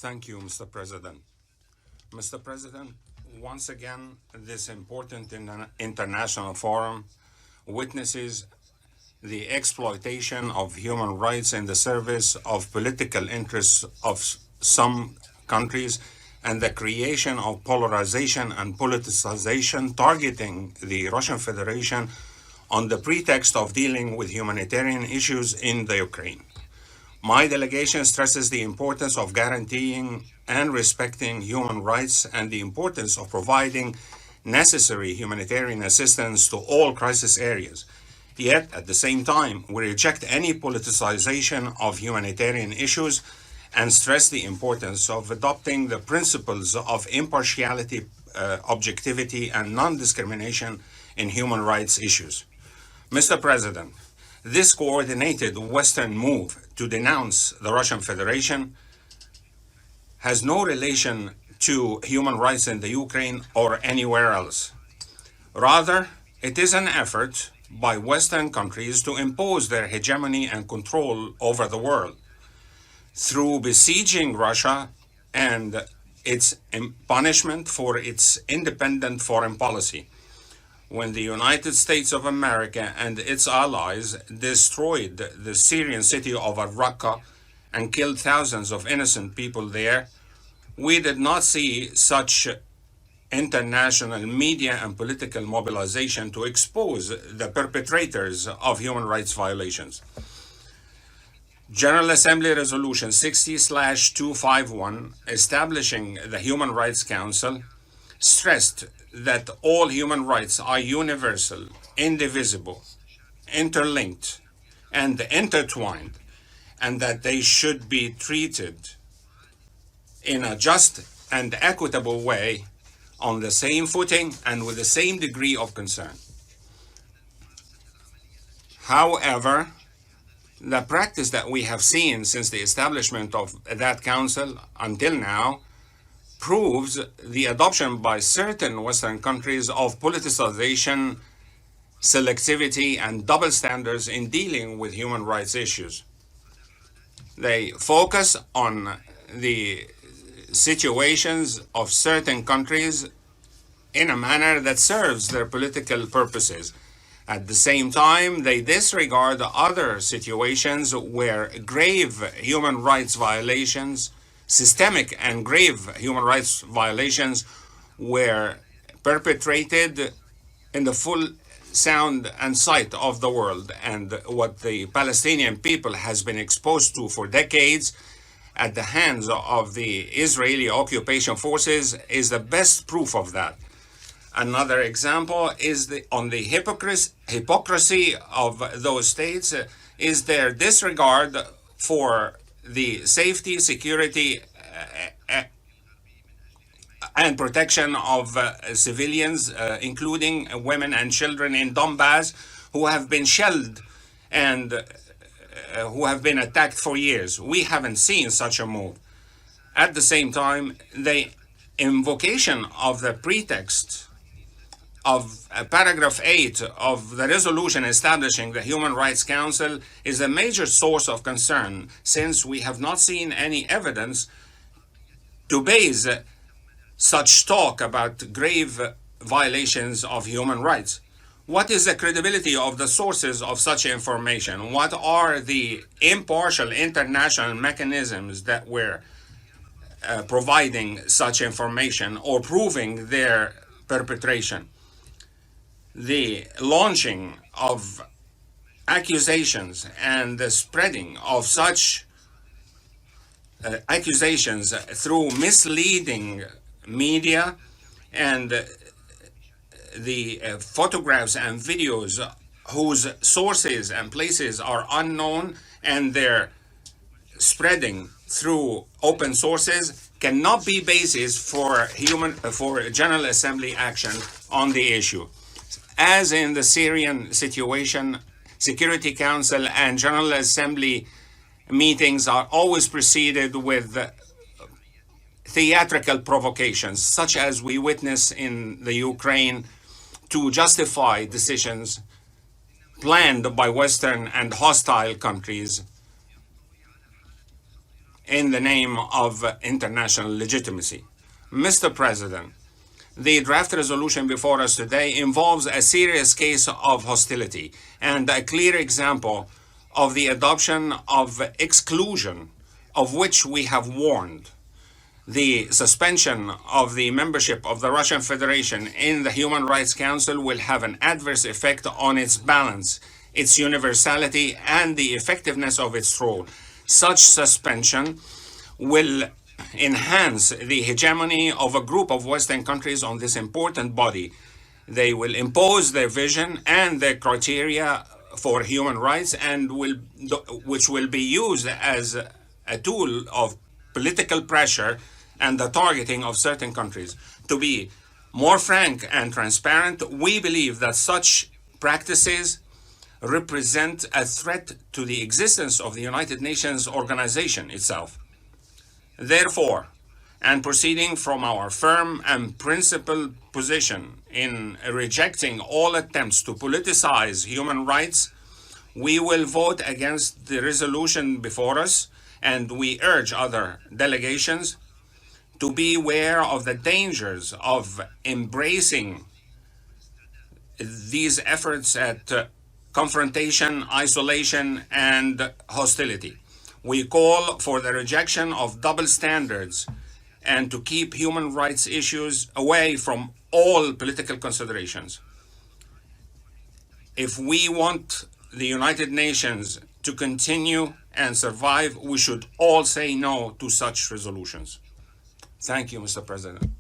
Thank you, Mr. President. Mr. President, once again, this important international forum witnesses the exploitation of human rights in the service of political interests of some countries and the creation of polarization and politicization targeting the Russian Federation on the pretext of dealing with humanitarian issues in the Ukraine. My delegation stresses the importance of guaranteeing and respecting human rights and the importance of providing necessary humanitarian assistance to all crisis areas. Yet, at the same time, we reject any politicization of humanitarian issues and stress the importance of adopting the principles of impartiality, objectivity, and non-discrimination in human rights issues. Mr. President, this coordinated Western move to denounce the Russian Federation has no relation to human rights in the Ukraine or anywhere else. Rather, it is an effort by Western countries to impose their hegemony and control over the world through besieging Russia and its punishment for its independent foreign policy. When the United States of America and its allies destroyed the Syrian city of Raqqa and killed thousands of innocent people there, we did not see such international media and political mobilization to expose the perpetrators of human rights violations. General Assembly Resolution 60/251, establishing the Human Rights Council, stressed that all human rights are universal, indivisible, interlinked, and intertwined, and that they should be treated in a just and equitable way on the same footing and with the same degree of concern. However, the practice that we have seen since the establishment of that council until now proves the adoption by certain Western countries of politicization, selectivity, and double standards in dealing with human rights issues. They focus on the situations of certain countries in a manner that serves their political purposes. At the same time, they disregard other situations where grave human rights violations, systemic and grave human rights violations, were perpetrated in the full sound and sight of the world. And what the Palestinian people has been exposed to for decades at the hands of the Israeli occupation forces is the best proof of that. Another example is on the hypocrisy of those states is their disregard for the safety, security, and protection of civilians, including women and children in Donbass, who have been shelled and who have been attacked for years. We haven't seen such a move. At the same time, the invocation of the pretext of paragraph 8 of the resolution establishing the Human Rights Council is a major source of concern, since we have not seen any evidence to base such talk about grave violations of human rights. What is the credibility of the sources of such information? What are the impartial international mechanisms that were providing such information or proving their perpetration? The launching of accusations and the spreading of such accusations through misleading media and the photographs and videos whose sources and places are unknown, and their spreading through open sources cannot be basis for General Assembly action on the issue. As in the Syrian situation, Security Council and General Assembly meetings are always preceded with theatrical provocations, such as we witness in the Ukraine, to justify decisions planned by Western and hostile countries in the name of international legitimacy. Mr. President, the draft resolution before us today involves a serious case of hostility and a clear example of the adoption of exclusion of which we have warned. The suspension of the membership of the Russian Federation in the Human Rights Council will have an adverse effect on its balance, its universality, and the effectiveness of its role. Such suspension will enhance the hegemony of a group of Western countries on this important body. They will impose their vision and their criteria for human rights, and which will be used as a tool of political pressure and the targeting of certain countries. To be more frank and transparent, we believe that such practices represent a threat to the existence of the United Nations organization itself. Therefore, and proceeding from our firm and principled position in rejecting all attempts to politicize human rights, we will vote against the resolution before us, and we urge other delegations to be aware of the dangers of embracing these efforts at confrontation, isolation, and hostility. We call for the rejection of double standards and to keep human rights issues away from all political considerations. If we want the United Nations to continue and survive, we should all say no to such resolutions. Thank you, Mr. President.